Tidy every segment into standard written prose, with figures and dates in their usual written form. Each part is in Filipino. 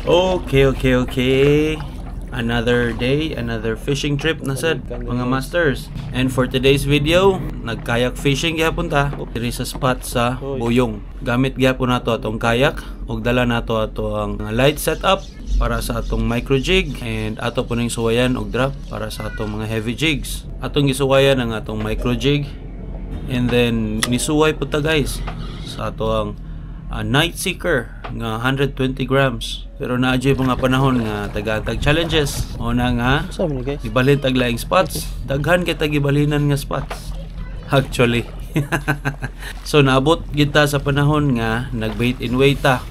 Okay. Another day, another fishing trip na sad mga masters. And for today's video, nag-kayak fishing gyapon ta diri sa spot sa Buyong. Gamit gyapon nato atong kayak ug dala nato ato ang light setup para sa atong micro jig, and ato po ning suwayan og drop para sa atong mga heavy jigs. Atong gisuwayan ang atong micro jig, and then nisuway po ta guys sa ato ang Night Seeker nga 120 grams. Pero naadyo mga panahon nga tagatag challenges. Una nga ibalhin tag laing spots. Daghan kay tagibalinan nga spots actually. So naabot kita sa panahon nga nag-bait in weight ta.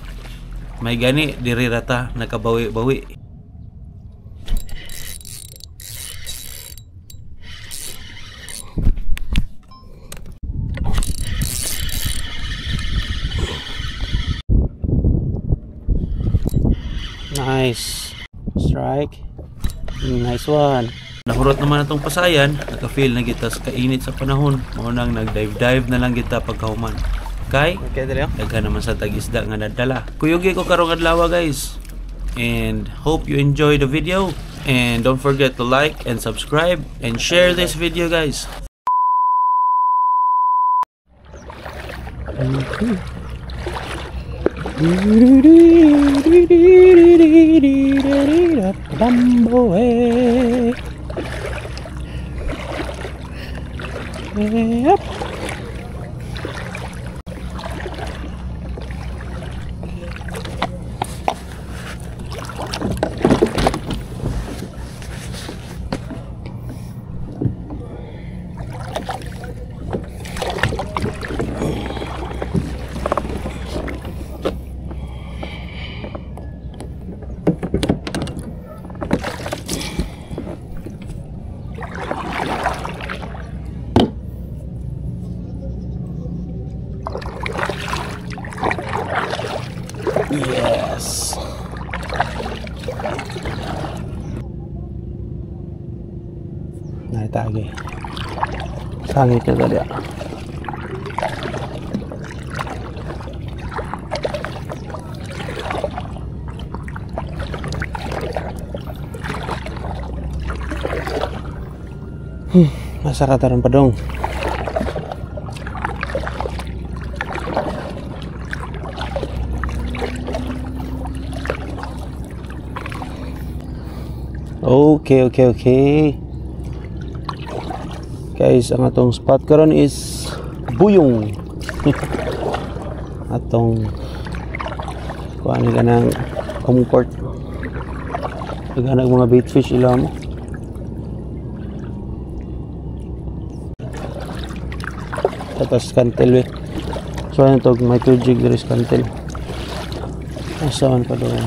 May gani diri rata nakabawi-bawi. Nice strike, nice one. Nahurot naman atong pasayan, naka-feel na kita sa kainit sa panahon. Mao nang nag-dive na lang kita pagkahuman. Okay, daghan naman sa tag-isda nga nadala. Kuyugi ko karong adlaw guys, and hope you enjoy the video, and don't forget to like and subscribe and share this video guys. Yep. Yes. Naitagi. Sangit na tadi. Masa kataran padong. Okay. Guys, ang atong spot karon is Buyong. Atong kuan ka ng comfort. Naghanap mga bait fish ila mo. Tapos kantel we. So ano to, micro jig there is kantel. Asahan pa doon.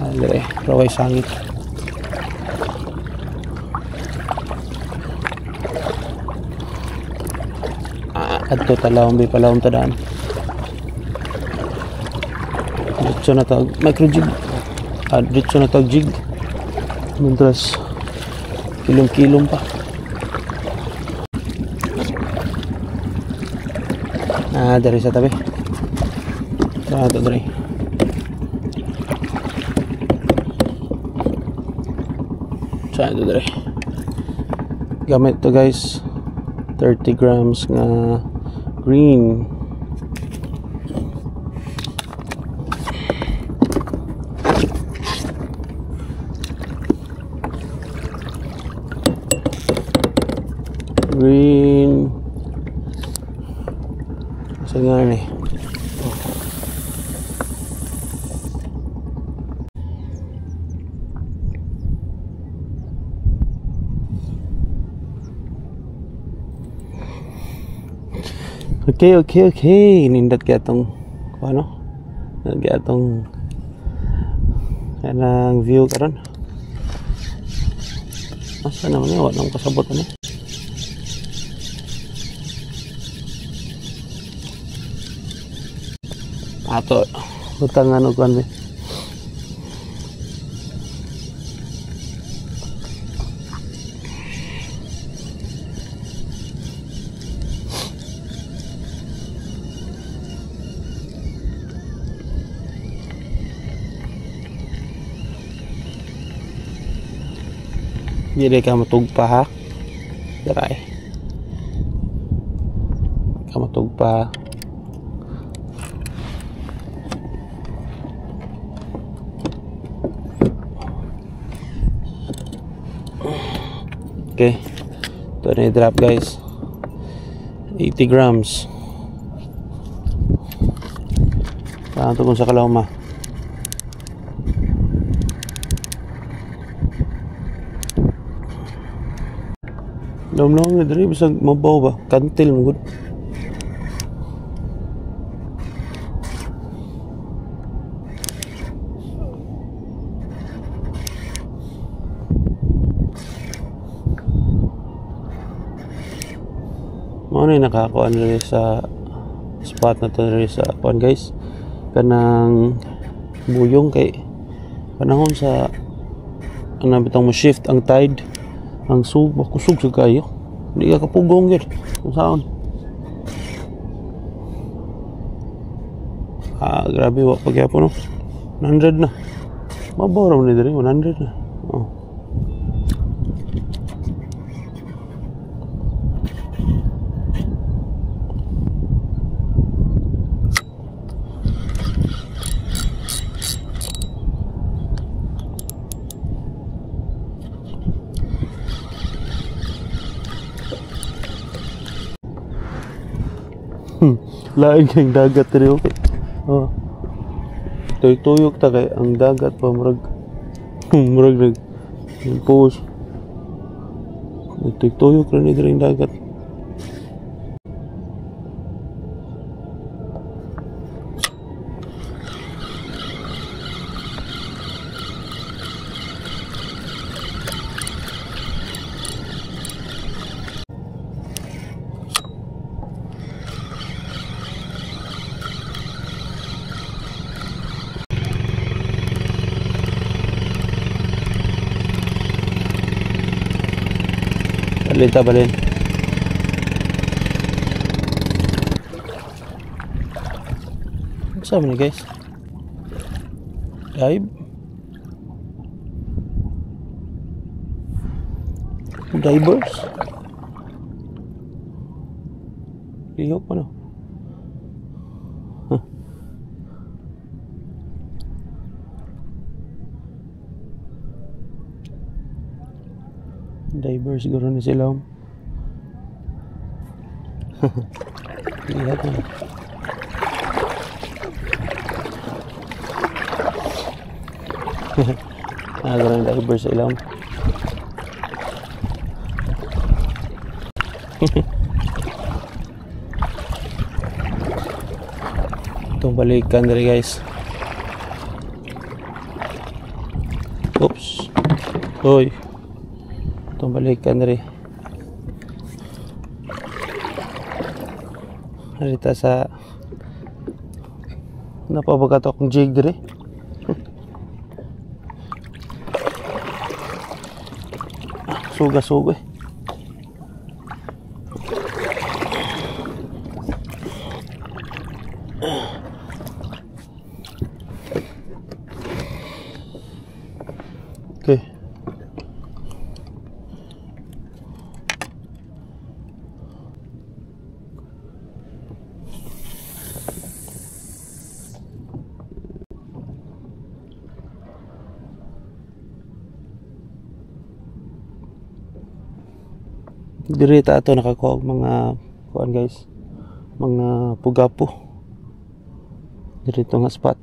Alre, raway sangit. Adto talawang bi palawang tadaan. Dito na tawag micro jig. Dito na tawag jig. Mintras kilom-kilom pa. Dari sa tabi. Ito dari. Saan ito dre? Gamit to guys 30 grams nga green. Saan nga rin eh. Okay. Nindot kaya itong ano? Kaya itong kanang view karon. Asa naman yun? Wala nang pasabot ano? Ato utang ano kan be. Dili ka matugpa ha. Daray. Ka matugpa. Okay. Ito na i-drop guys. 80 grams. Saan ito kung sa kalawma? Lawm-lawm na dali. Bisag mabaw ba? Kantil mo good. Ano yung nakakuan rin sa spot na to rin sa kuan guys, kanang buyong kay panahon sa ano bitang mo shift ang tide, ang kusog sa kayo, hindi ka kapugong gid kung saan. Grabe wa pagyapon no. 100 na mabaw ra ni diri 100 na. Lain kayong dagat rin okay. Tuyok ta kay ang dagat pa murag nag-pose. Tuyok rin rin dagat. Balin. Saan ni guys? Dive? Divers? Lihok pa no? Divers siguro na sila. Lihat na. Nagawin divers sa ilaw. Itong balikan dari guys. Oops. Hoy. Itong balikan dari. Harita sa napabagato akong jig dire. Suga-suga. Okay. Direta ato nakakuha og mga kuan guys, mga pugapo dirito nga spot.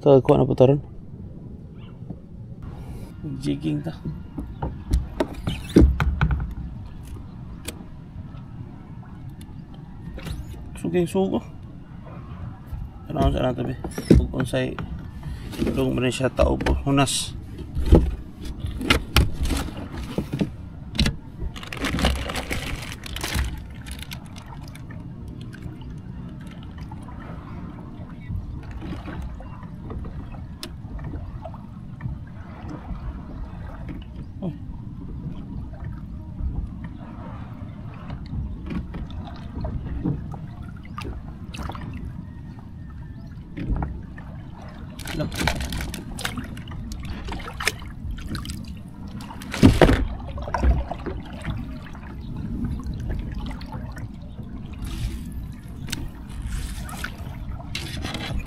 So kuha na po taron jigging ta. Sugo ano sa nato be kung unsay dong man siya tao po hunas.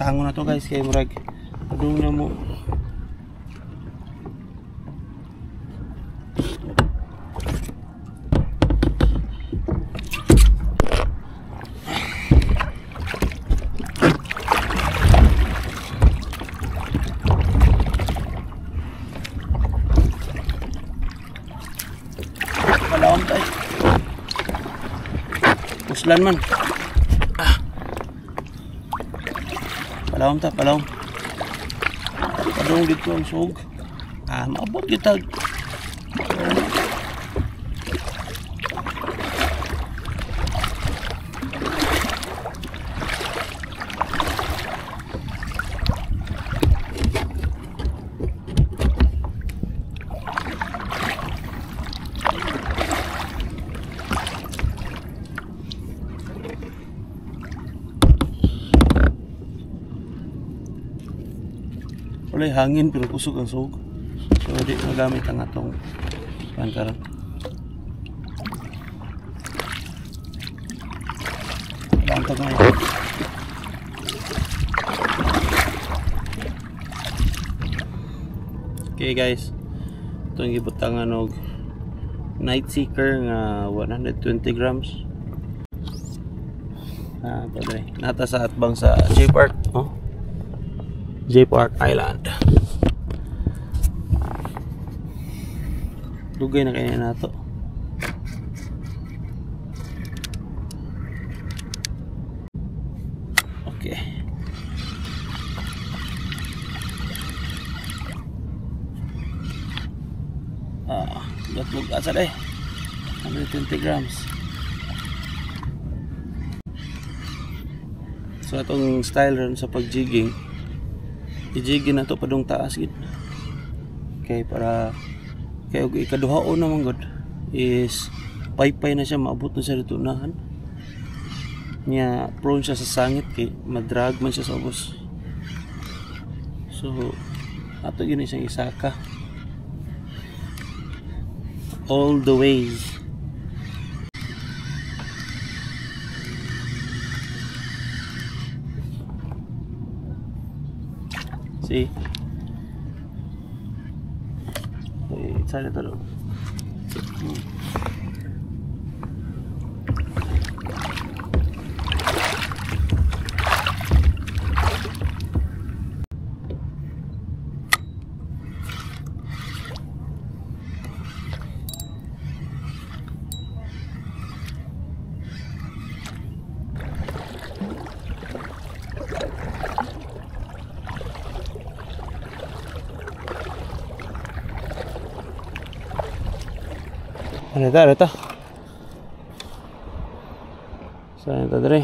hangon na to guys kay murag padung na mo. Palawang tayo. Puslan man. Palawang ta, palawang. Padung dito ang sug. Maabot kita. Walay hangin pero kusog ang sug. So di magamit ang atong pangkaran. Bantag na. Okay guys. Ito yung gibutangan og Night Seeker nga 120 grams. Padre. Nata sa atbang sa J Park, oh. J Park Island. Dugay na kaya nato. Okay. Gatlog asa day. 120 grams. So atong style ron sa pag-jigging, i-jigging na to padung taas gid. Okay, para kay og ikaduhaon naman gud is paypay na siya, maabot na siya dito unahan. Nya prone siya sa sangit kay madrag man siya sa ubos. So ato yun isang isaka all the way. See? Sana to. Ano ito? Saan ito dre?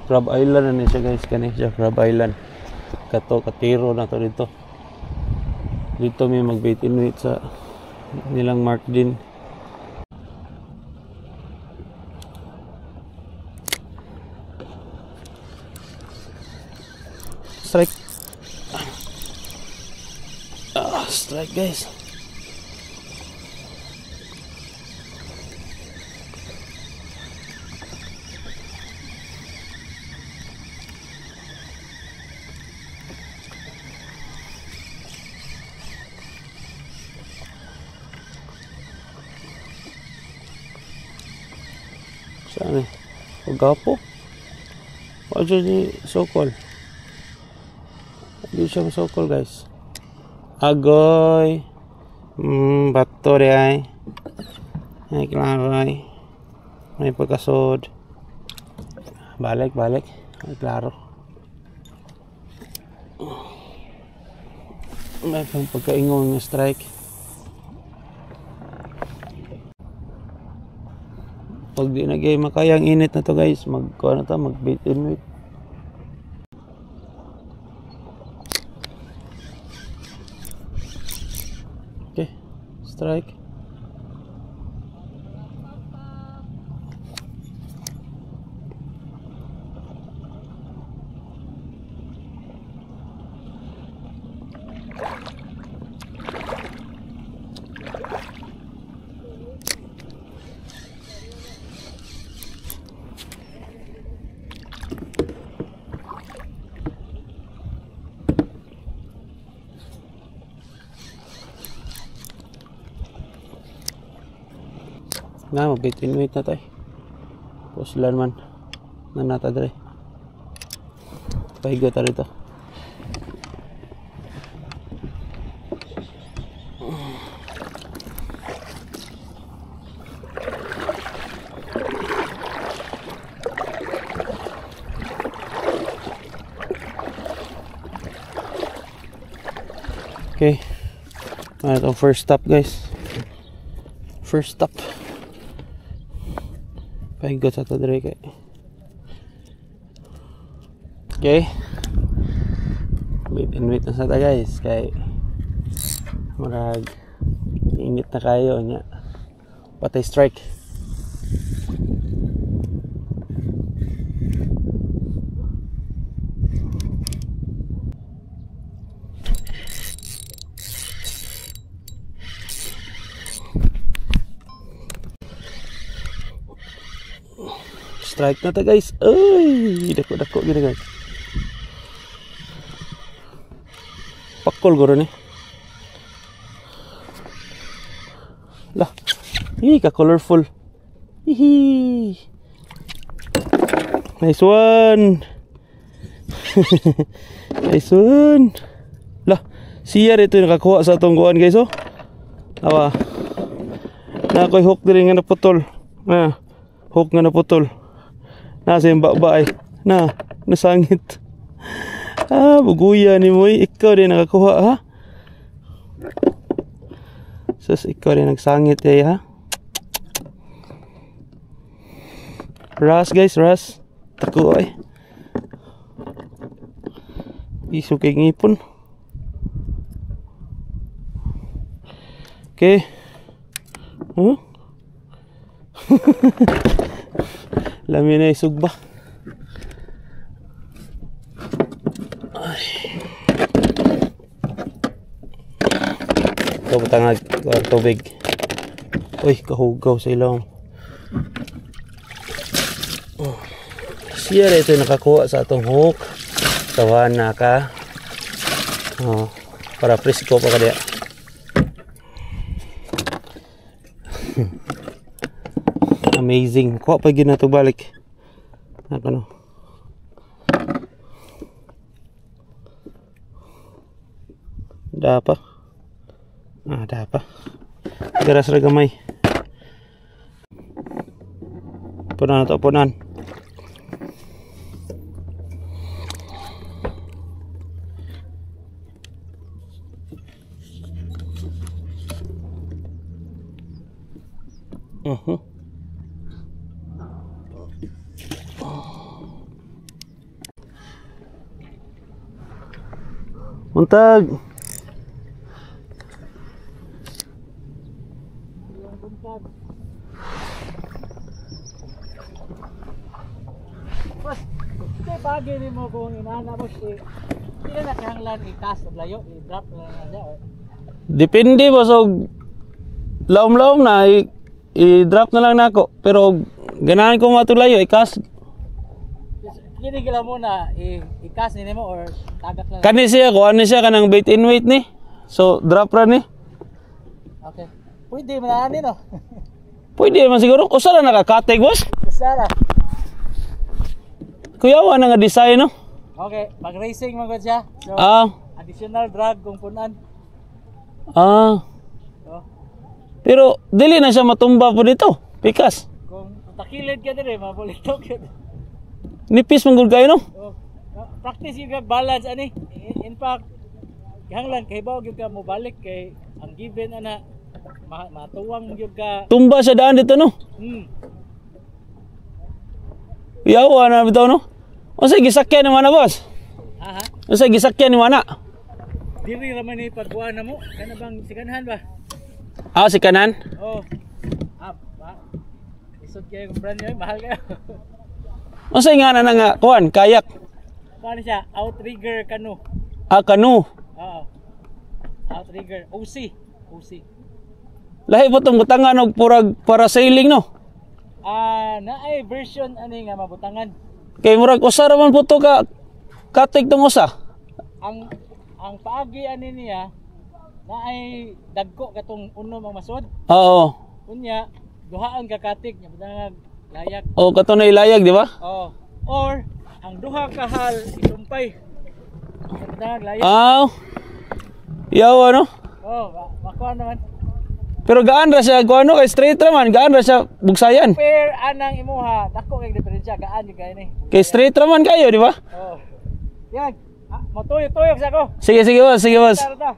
Crab Island na siya guys, kani siya Crab Island. Katiro na to dito. Dito may mag-bait in wait sa nilang mark din. Strike. Strike guys. Saan eh? Pagkapo? Wala ni sokol. Hindi siya masokol guys. Agoy. Bato de ay. Ay klaro ay. May pagkasod. Balik. Ay klaro. May pagkaingon ng strike. Pag di nagay makayang init na to guys, mag-bait in wait. Okay, strike. Na mag-wait na tayo. Puslan man. Nanata dre. Pahigo ta rito. Okay. Ito first stop guys. First stop. Pahigot sa ito dire kay. Okay. Wait na sa ito guys. Kay marag init na kayo niya. Patay strike. Strike na ta guys. Ay, dako gini guys. Pakol guro ni. Lah. Ka colorful. Hihi. Nice one. Nice one. Lah, siya dito nakakuha sa atong kuan guys oh. Awa. Na koy hook diri nga naputol. Hook nga naputol. Nasa yung bakbay na nasangit. Buguya ni mo. Ikaw din nakakuha ha. Sus, ikaw din nagsangit ha. Ras guys, ras. Tako ay. Iso kay ngipon. Okay. Lami na isugba. Ay. Ito patangag tubig. Uy, kahugaw sa ilong. Siya ito nakakuha sa atong hook. Tawahan na ka. Para presko pa ka diya. Amazing. Kuha pa gina ito balik. Ano? Dapa. Dapa. Garas ra gamay. Punan na ito, punan. Untag. Boss, ito bagay ni mo kung inana boss sila na kanglan i-cast of layo, i-drop lang na dyan. Depende boss og laom-laom na i-drop na lang nako. Pero ganahan ko matulayo i-cast. Kini gila mo na i-cast ni mo or tagak lang. Kani siya ko, ano siya kanang bait in weight ni. So drop ra ni. Okay. Pwede man ani no. Pwede man siguro. Usa ra nakakatig boss. Sara. Kuyawa na nga design no. Okay, mag-racing man gud siya. So additional drag kung punan. So, pero dili na siya matumba po dito. Pikas. Kung takilid ka dire, mabulitok ka. Nipis man gud kayo no. Practice yung balance ani. In fact, hanglan kay bawo gyud ka mo balik kay ang given ana matuwang gyud ka. Tumba siya daan dito no. Yawa na bitaw no. Unsa gisakyan ni mana boss? Aha. Unsa gisakyan ni mana? Diri ra man ni pagkuha na mo. Kana bang sikanhan ba? Si kanan. Isod kayo kung brand nyo, mahal kayo. Unsa nga na nga kuan kayak? Paano siya? Outrigger canoe. Canoe. Oo. Outrigger. OC. Lahi po itong butangan og para sailing no? Naay version ani nga mabutangan. Kay murag usa ra man po to ka katig tong usa. Ang paagi ani niya naay dagko katong unom ang masod. Oo. Unya duhaan ka katik nya butang layak. Oh, kato na ilayag, di ba? Oh. Or ang duha ka hal isumpay. Butang layak. Yaw ano? Oh, makuha naman. Pero gaan ra siya kuano kay straight ra man, gaan ra siya bugsayan. Pair anang imuha, dako kay diferensya gaan di kay ni. Kay straight ra man kayo, di ba? Oh. Yan. Matuyok-tuyok sa ko. Sige, sige boss, sige boss. Tarta.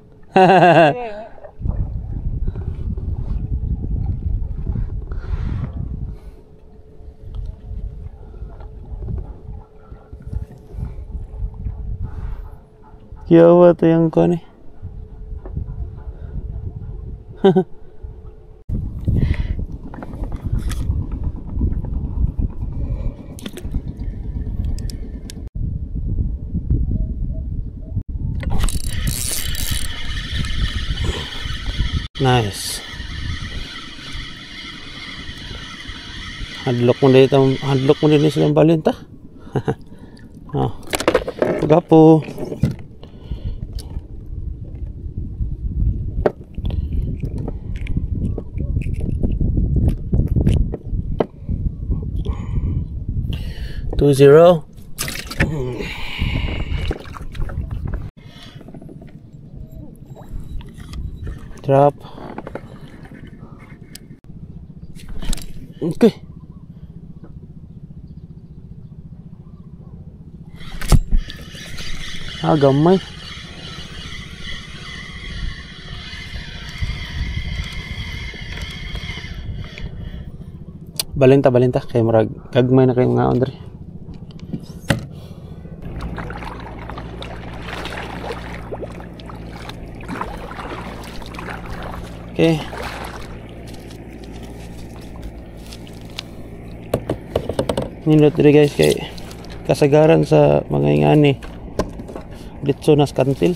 Yawa to yung kuano eh. Nice. Hadlock mo din silang balinta. Oh. Gapo. Two zero. Drop. Okay. Gamay. Balinta kay murag gagmay na kay mga Andre. Okay. Nindot diri guys kay kasagaran sa mga ingani dito nas kantil.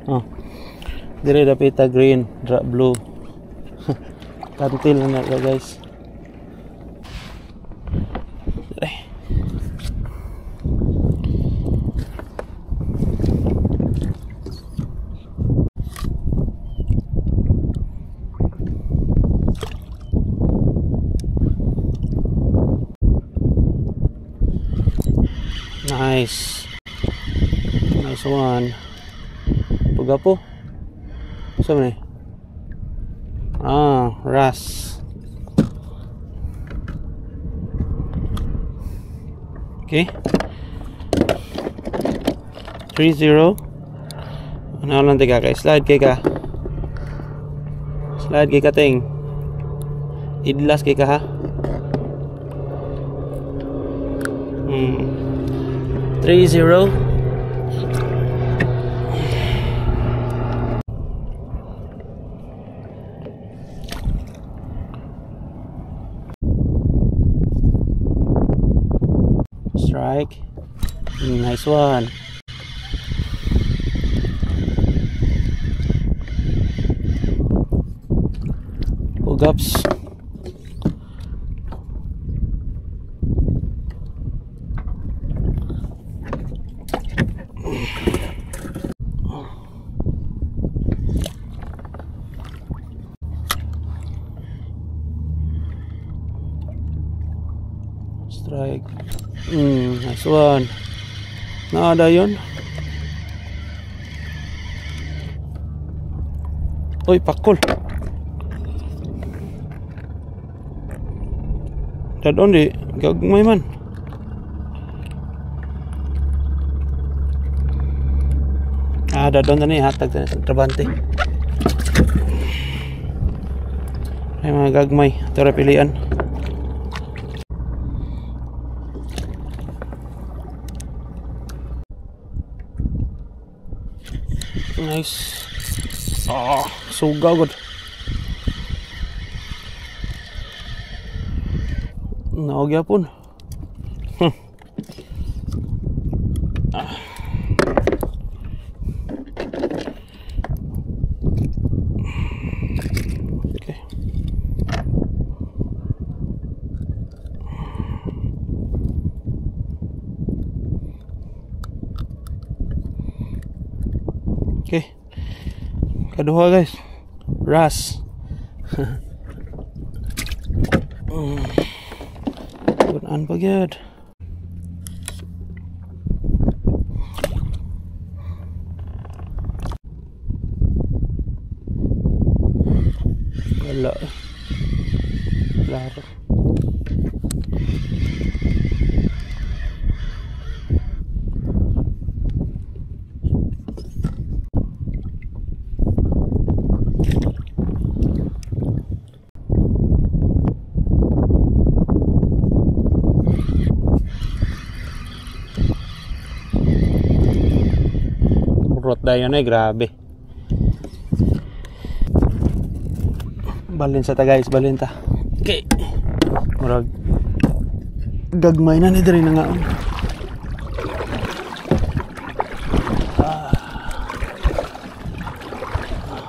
Oh. Dire dapita green, drop blue. Kantil na guys. Nice one. Puga po. Saan ni? Ras. Okay. 3-0. Ano lang tiga kay slide kay ka. Slide kay ka ting. Idlas kay ka ha. 3-0. Strike. Nice one. Pull-ups. Strike. Nice one. Ada yun. Uy, pakul. Dadon di gagmay man. Dadon tani hatag tani sa trabante. Ay mga gagmay, ito pilian. Nice. Suga good. Naog yapon. Okay. Okay. Kaduha guys. Ras. Kunan pa gyud. Wala. Klaro. Rot dayon ay grabe. Balin sa ta guys, balin ta. Okay. Murag gagmay na ni diri na nga.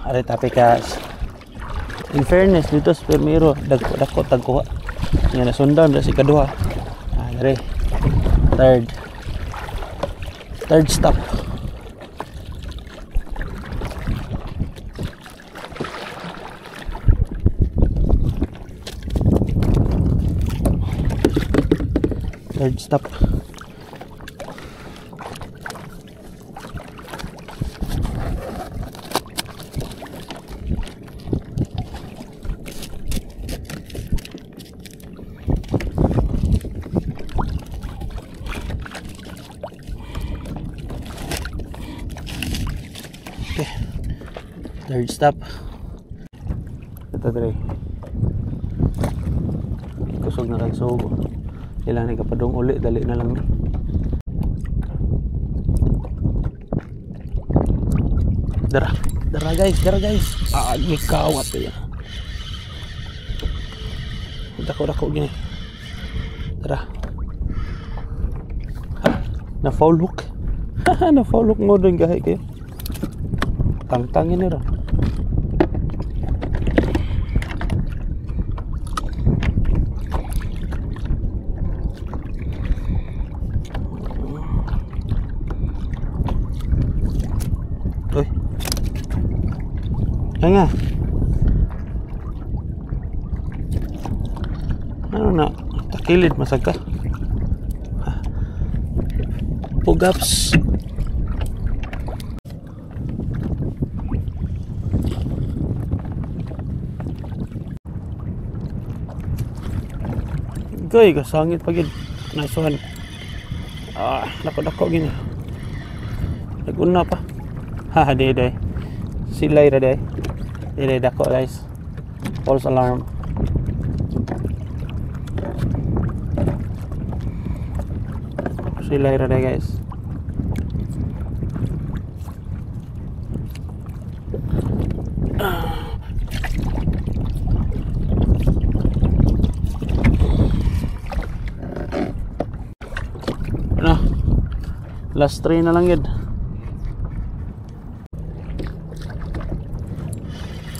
Are tapikas. In fairness dito sa primero dako tagkuha. Nga nasundan na si kaduha. Dere. Third stop. Third stop. Okay. Third stop. Ito dre. Kusog na kay sugo. Kailangan kapadong uli, dali na lang. Dara guys. May kawat ya. Dako gini. Dara. Na foul hook. Na foul hook mo doon gahe kayo. Tangtangin nila. Uy. Nga. Ano na? Takilid masagka. Pugaps. Goy, kasangit pagid. Nice one. Dako gini. Naguna pa. Haha, day. Silay ra day. Day dako guys. False alarm. Silay ra day guys. Last 3 na lang yun.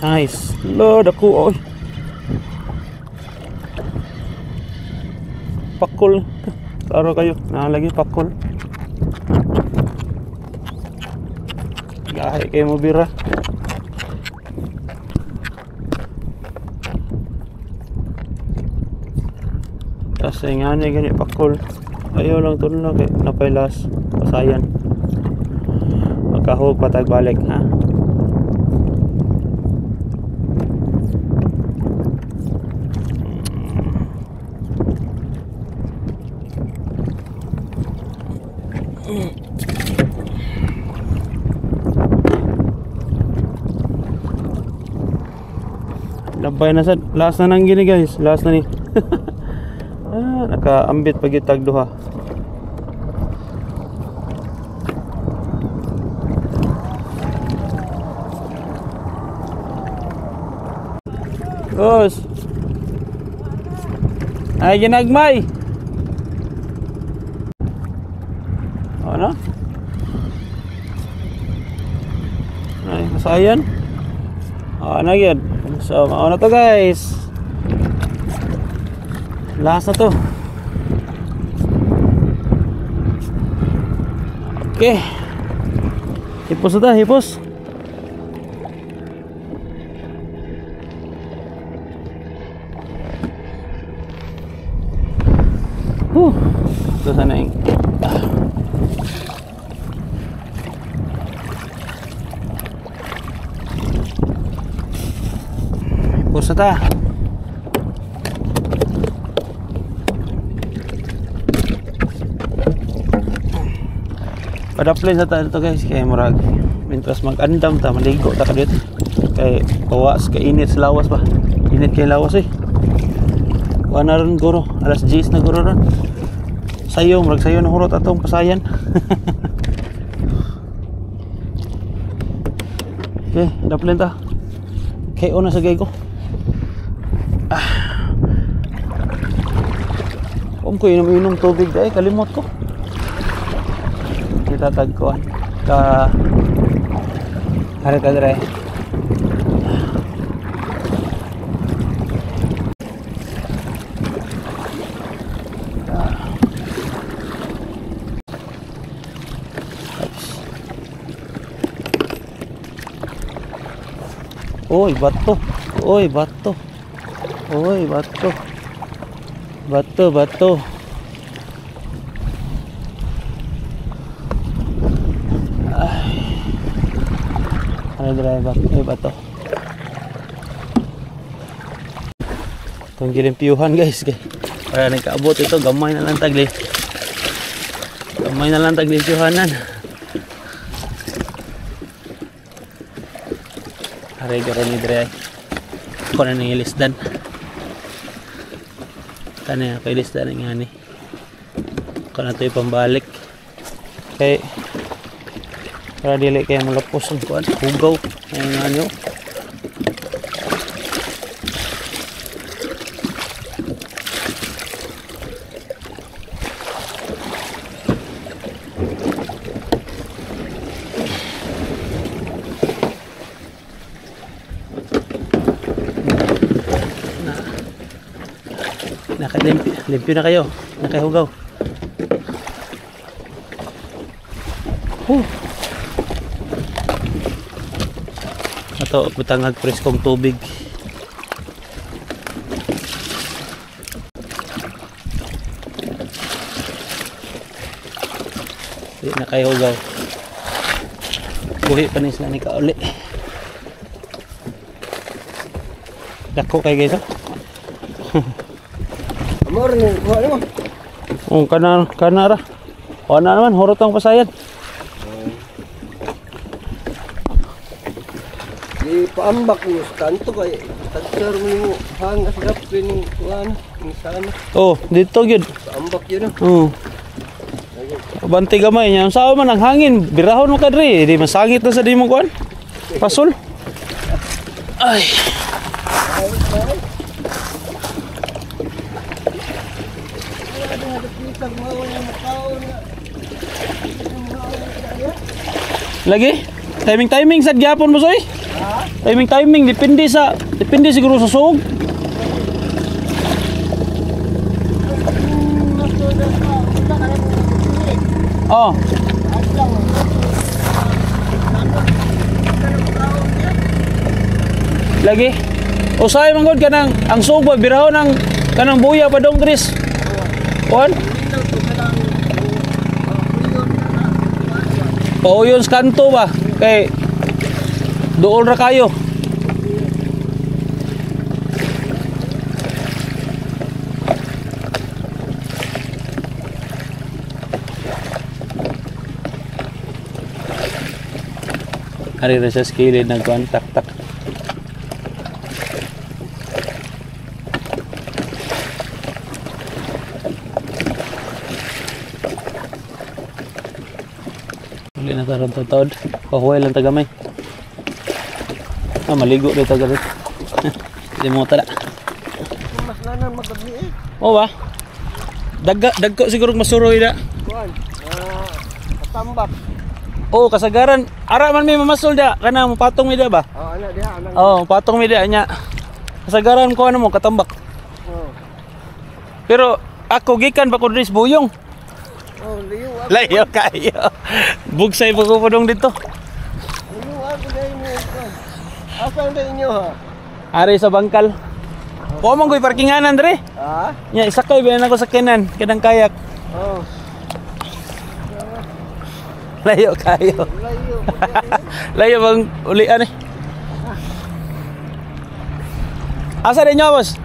Nice. Lord ako. Oy. Pakul. Klaro kayo. Nakalagi pakul. Gahe kayo mo bira. Kasi nga na ganyan pakul. Ayaw lang ito na kay napailas. Pasayan. Magkahog patag balik ha. Labay na sad. Last na nang gini guys. Last na ni. Nakaambit pag itag duha. Gos. Ay ginagmay. Ano? Ay masayan. Ano yan? So, mauna to guys. Last na to. Okay. Hipos na ta, hipos. sa ta. Padaplin sa ta dito guys kay murag mintras mag-andam ta maligo ta kadit kay kawas ka init sa lawas ba. Init kay lawas eh. Wala ron guro, alas 10 na guro ron. Sayo, murag sayo na hurot atong pasayan. Okay, daplin ta. KO na sa gay ko. Ko inom tubig dahil kalimot ko. Kita tagkuan ka hari kadre. Oy, bato. Oy, bato. Oy, bato. Bato. Ano driver? Oy, bato. Itong gilimpiyuhan guys. Para nagkaabot ito, gamay na lang tagli. Gamay na lang tagli piyuhanan. Aray garo ni Dre. Ako na nangilisdan. Kani ako ilisdan nga ni. Ako na ito ipambalik. Kay para dili kaya malapos ang kuan. Hugaw. Ayun nga nyo. Limpyo na kayo. Nakahugaw. Ato butangag preskong tubig. Di nakahugaw. Buhi panis na ni kauli. Dako kay guys. Morning, ano mo? Kana ra. O na naman hurot ang pasayan. Di paambak mo kanto kay tagser mo hangas gap ning kuan ning sana. Oh, dito gyud. Paambak yun. Banti gamay nya. Sao man ang hangin, birahon mo kadri, di masangit na sa di mo kuan. Pasol. Ay. Lagi? Timing sa gyapon mo soy? Ha? Timing depende siguro sa sug. Oh. Lagi? Usay man gud kanang ang sug ba birahon ang kanang buya pa dong Chris. Kuan? Pauyon sa kanto ba? Kay dool ra kayo. Ari ra sa skilid nagkontak-tak. Hindi na tarong tutod. Kahuay lang tagamay. Maligo dito galit. Hindi mo tala. Mas lanan magabi eh. Oo ba? Dagko siguro masuroy na. Kuan. Katambak. Oo, kasagaran. Ara man may mamasol da. Kana mo patong mi da ba? Oh, ana diha anang. Oo, patong mi da nya. Kasagaran ko ano mo katambak. Oh. Pero ako gikan pa ko dris buyong. Oh, liyo. Layo kayo. Bugsay pa ko dong dito. Liyo ako dai mo. Asan dai inyo ha? Ari sa bangkal. O mong ko'y parkinganan dre. Ha? Nya isakay ba na ko sa kinan, kanang kayak. Oh. Layo kayo. Liyo. Layo bang ulian eh. Asa rin nyo, boss?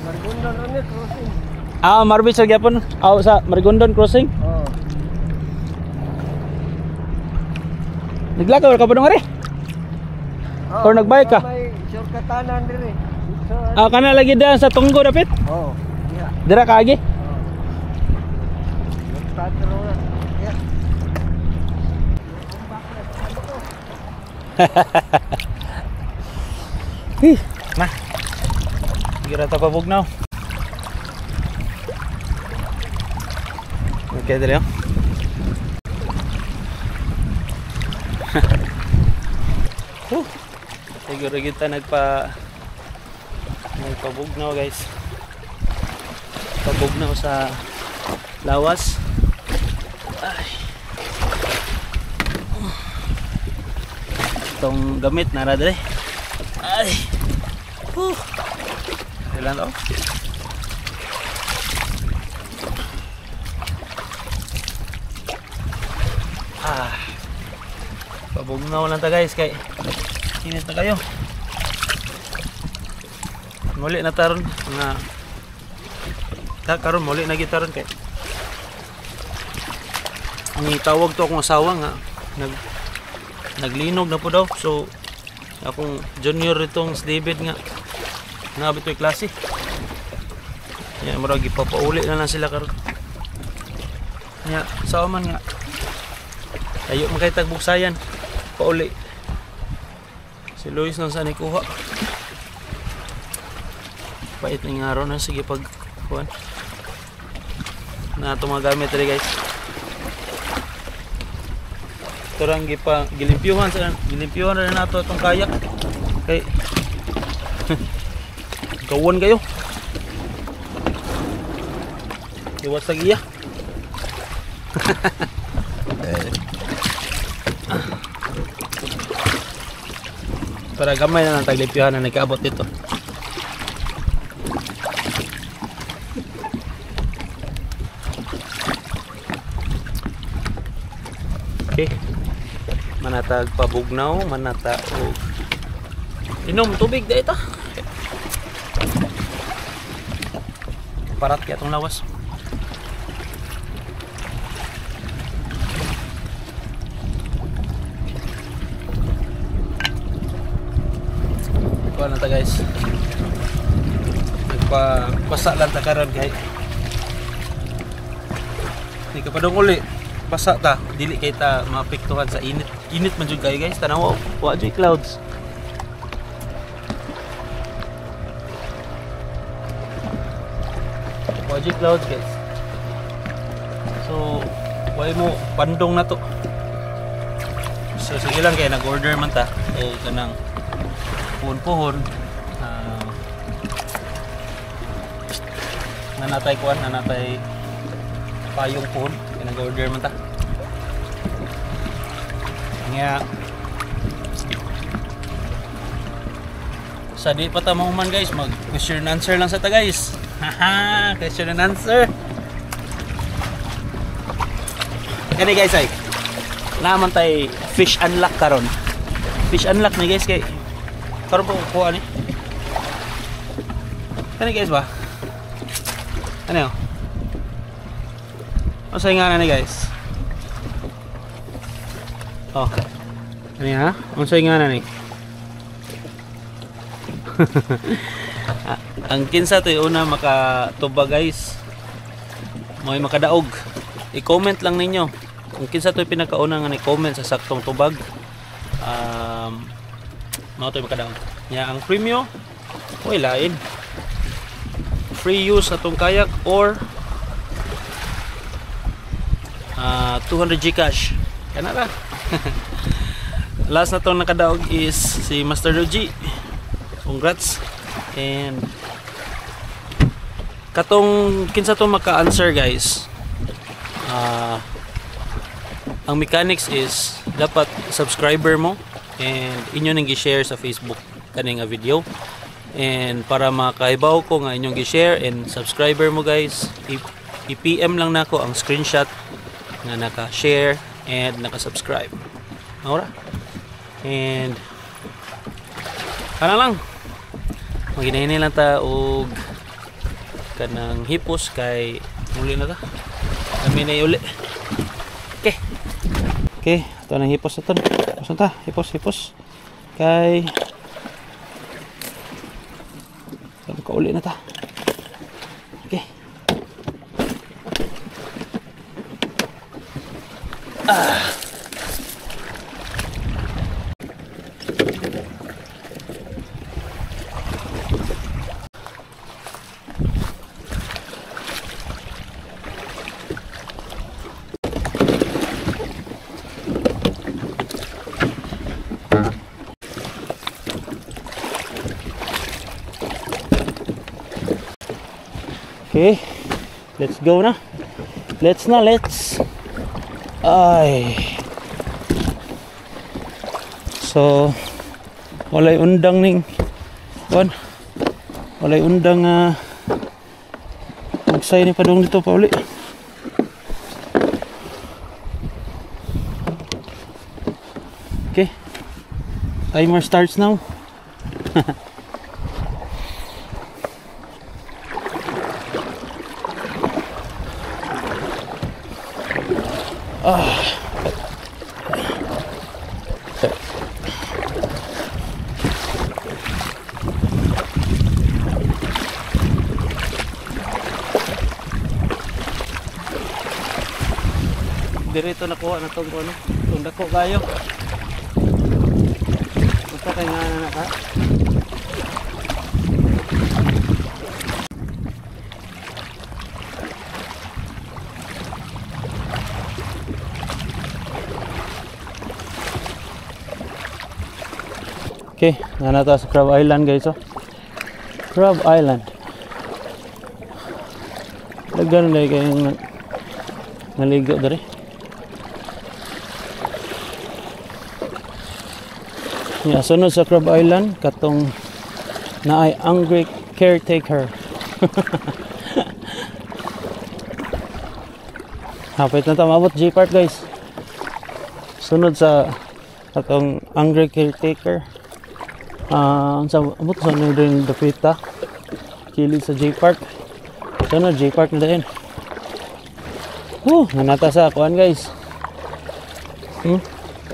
Margundon ulit crossing. Marbit sa gyapon. Sa Margondon crossing. Oh. Naglakaw ka ba nung ari? Or nagbike ka? May shortcutanan dire. Kana lagi daan sa Tunggo dapit? Oh. Yeah. Dira ka agi? Patro na. Yeah. Na. Gira ta pabugnaw. Okay, dali oh. Siguro kita nagpabugnaw guys. Pabugnaw sa lawas. Ay. Itong gamit nara dali. Ay. Ilan to? Pabugnaw lang ta guys kay init na kayo. Muli na taron nga karon muli na gitaron kay ni tawag to akong asawa nga naglinog na po daw. So akong junior itong si David nga nabit ko klase. Yan murag ipapauli na lang sila karon. Nya sa man nga ayo makita bugsayan pauli. Si Luis nang saan ikuha. Pait ng araw na sige pag kuhan. Na ito mga gamit rin guys. Ito lang gilimpyuhan rin nato itong kayak. Okay. Gawon kayo. Iwas lagi ya. Para gamay na ng taglipyuhan na nagkaabot dito. Okay. Manatag pabugnaw, manata og inom tubig da ito. Parat kaya itong lawas. Lang ta guys. Nagpabasa lang ta karon kay di ka pa dong uli basa ta dili kay ta maapektuhan sa init man jud kay guys. Tanaw wa jud clouds. Wa jud clouds guys. So way mo pandong na to. So sige lang kay nag-order man ta kanang puhon-puhon nanatay kuan nanatay payong puhon nag-order man ta nga sa di pa ta mahuman guys mag question and answer lang sa ta guys. Haha, question and answer kani guys ay naman tay fish unlock karon. Fish unlock ni guys kay karon po kuha ni. Kani guys ba? Ano yun? O sa nga na ni guys. Oh. Ano ha? O sa nga na ni. Ang kinsa to una makatuba guys. May makadaog. I-comment lang ninyo. Kung kinsa to pinakauna nga ni-comment sa saktong tubag. Mao to makadaog. Ya ang premium oy lain. Free use atong kayak or 200 Gcash. Kana ra. Last na tong nakadaog is si Master Doji. Congrats. And katong kinsa to maka-answer guys. Ang mechanics is dapat subscriber mo and inyo nang gi-share sa Facebook kaning nga video. And para makahibaw ko nga inyong gi-share and subscriber mo guys, i-PM lang nako ang screenshot nga naka-share and naka-subscribe. Ora. And kana lang. Maginahinay lang ta og kanang hipos kay muli na ta. Kami na uli. Okay. Okay, ito na hipos ito. Saan ta? Hipos. Kay sabi ka uli na ta. Okay. Okay, let's go na. Let's. Ay. So, walay undang ning kuan. Walay undang magsay ni padung dito pa uli. Okay. Timer starts now. Dirito nakuha na itong ano, itong dako kayo. Basta kay nga na ka. Okay, na to sa Crab Island guys. Oh. Crab Island. Dagan lagi kayong naligo dari. Yeah, sunod sa Crab Island katong naay angry caretaker. Hapit na tamabot J Park guys. Sunod sa katong angry caretaker. Sa abot sa ano din dapita. Kilid sa J Park. Sunod J Park na din. Nanata sa kuan guys.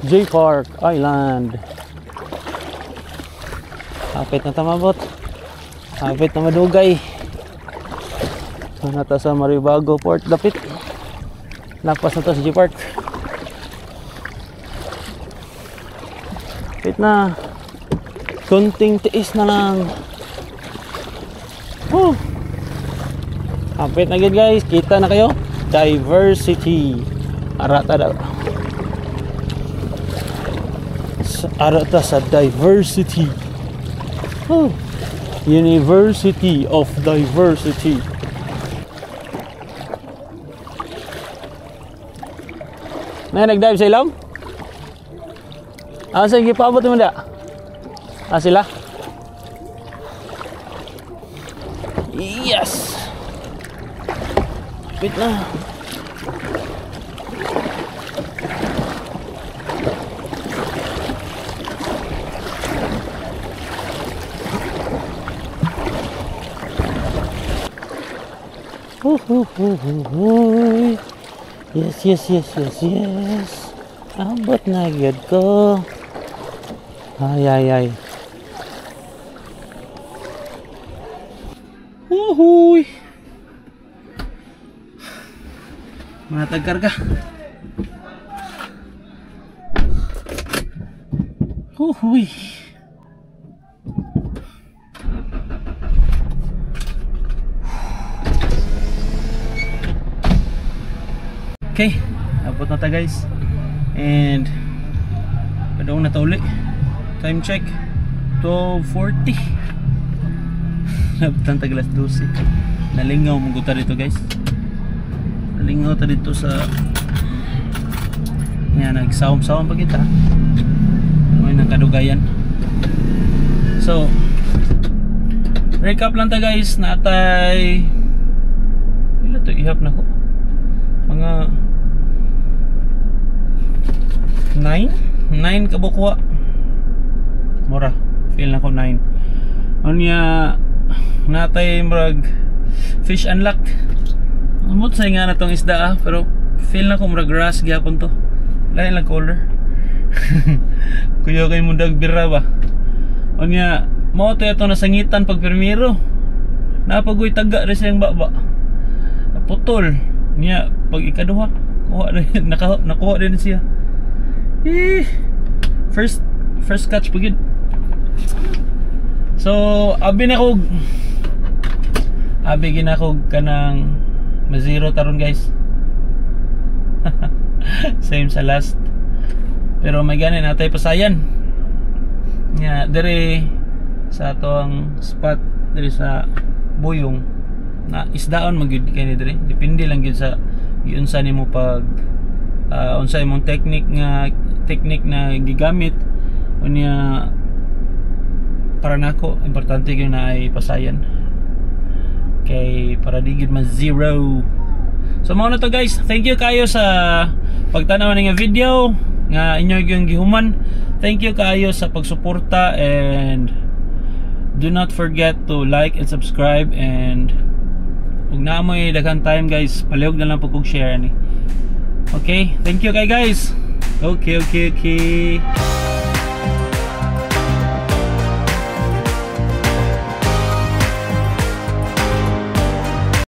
J Park Island. Hapit na tamabot. Hapit na madugay. Nata sa Maribago Port dapit. Lapas na to sa J Park. Hapit na. Kunting tiis na lang. Hapit na gid guys. Kita na kayo. Diversity. Arata daw. Arata sa diversity. University of Diversity. Nag-dive sa ilom? Sige, paabot mo na. Sila? Yes! Wait na. Yes. Abot na agad ko. Ay. Uhuy. Matag karga. Uhuy. Okay, abot na ta guys. And padong na ta uli. Time check 12:40. Nabtan ta alas 12. Nalingaw mo guta dito guys. Nalingaw ta dito sa yan, nagsawom-sawom pa kita. Ano yung kadugayan. So recap lang ta guys. Natay ila to ihap na ko. Mga 9 kabukwa. Mura. Feel na ko 9. Unya natay murag fish unlock. Amot say nga na tong isda pero feel na ko murag grass gyapon to. Lain lang color. Kuya kay mundag bira ba. Unya mo to ito nasangitan pag permiro. Napagoy taga rin siyang baba. Putol. Niya pag ikaduha kuha rin nakuha din siya. First catch pagid. So abi ginakog kanang ma-zero taron guys. Same sa last. Pero may ganin natay pasayan. Nya dire sa atong spot dire sa Buyong na isdaon magyud kay ni dire. Depende lang gyud sa giunsa nimo pag unsa imong technique na gigamit. Unya para nako importante gyud na ay pasayan. Kay para di gyud ma-zero. So mao na to guys. Thank you kayo sa pagtanaw ng video nga inyo yung gihuman. Thank you kayo sa pagsuporta and do not forget to like and subscribe and ug na mo'y daghang time guys palihog na lang po kog share ni. Okay, thank you kay guys. Okay.